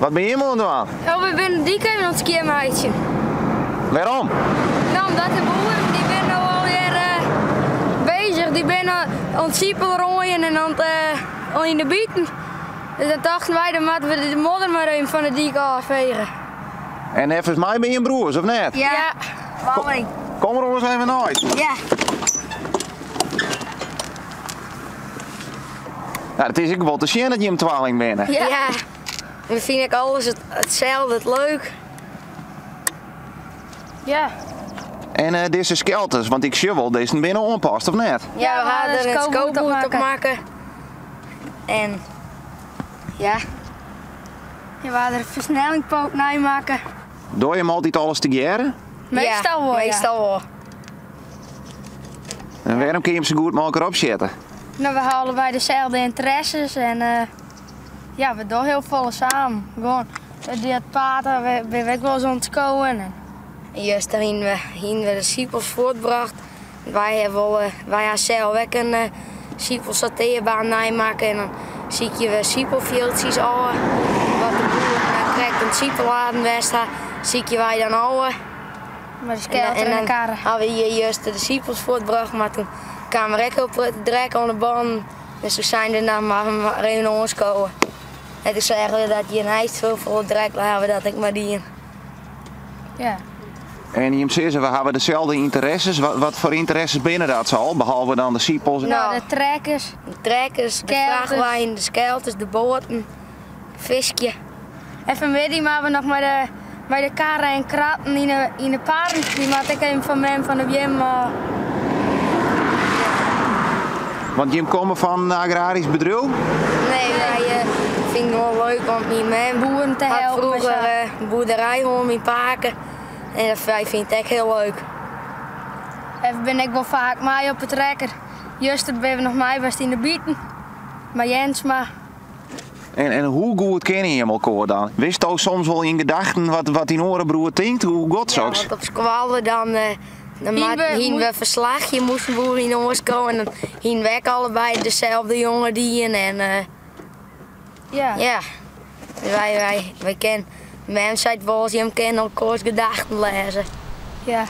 Wat ben je helemaal aan het doen? Ja, we zijn die even aan het skiën meidje. Waarom? Nou, omdat de boeren die zijn nou alweer bezig. Die zijn aan het siepel rooien en aan in de bieten. Dus dan dachten wij, dan moeten we de modder maar even van de dik afvegen. En even mij ben je broers, of net? Ja. Waarom? Kom er eens even uit. Ja. Nou, het is ook wel te zien dat je een tweeling bent. Ja. Dan vind ik alles hetzelfde, het leuk. Ja. En deze skelters, want ik zie wel, deze binnen onpast, of net? Ja, we gaan er een scootboot op maken. En ja. Je gaat er een versnellingpoot naar maken. Doe je hem altijd alles te jaren? Meestal wel, ja. Meestal wel. En waarom kun je hem zo goed mogelijk opzetten? Nou, we halen bij dezelfde interesses en ja, we doen heel veel samen. Gewoon, het paten, we zijn wel eens aan het komen. En juist daarin we de siepels voortbracht. Wij hebben zelf ook een siepelsateerbaan namaken en dan zie je we siepelveeltjes al. Wat de boer krijgt een siepelladen west, zie je wij dan al. Maar de skelter en elkaar. Hadden we hier juist de siepels voortbracht, maar toen kwamen we ook op direct aan de band. Dus toen zijn er dan maar even naar ons komen. En toen zeggen we dat je een ijs veel voor direct hebben dat ik maar die. Ja. En je zegt, we hebben dezelfde interesses. Wat voor interesses binnen dat zal, behalve dan de siepels? Nou, de trekkers. De trekkers, de vrachtwijn, de skelters, de boten, visje. En vanmiddag maken we nog bij de karren en kratten in de paarden. Die maak ik even van mij van de Wim. Want je komen van een agrarisch bedrijf? Nee, wij vinden het wel leuk om met mijn boeren te helpen. Vroeger een boerderij in Paken. En dat vind ik echt heel leuk. Even ben ik wel vaak mee op het trekker. Juist ben we nog mee was in de bieten. Maar Jensma. En hoe goed ken je hem elkaar dan? Wist je ook soms wel in gedachten wat die orenbroer denkt? Hoe god zo? Ja, want op squallen dan hien we verslagje, moesten boeren in ons komen en dan hien we allebei dezelfde jongen die en ja. Wij kennen mensen uit Wals, die hem kennen elkaars gedachten lezen. Ja.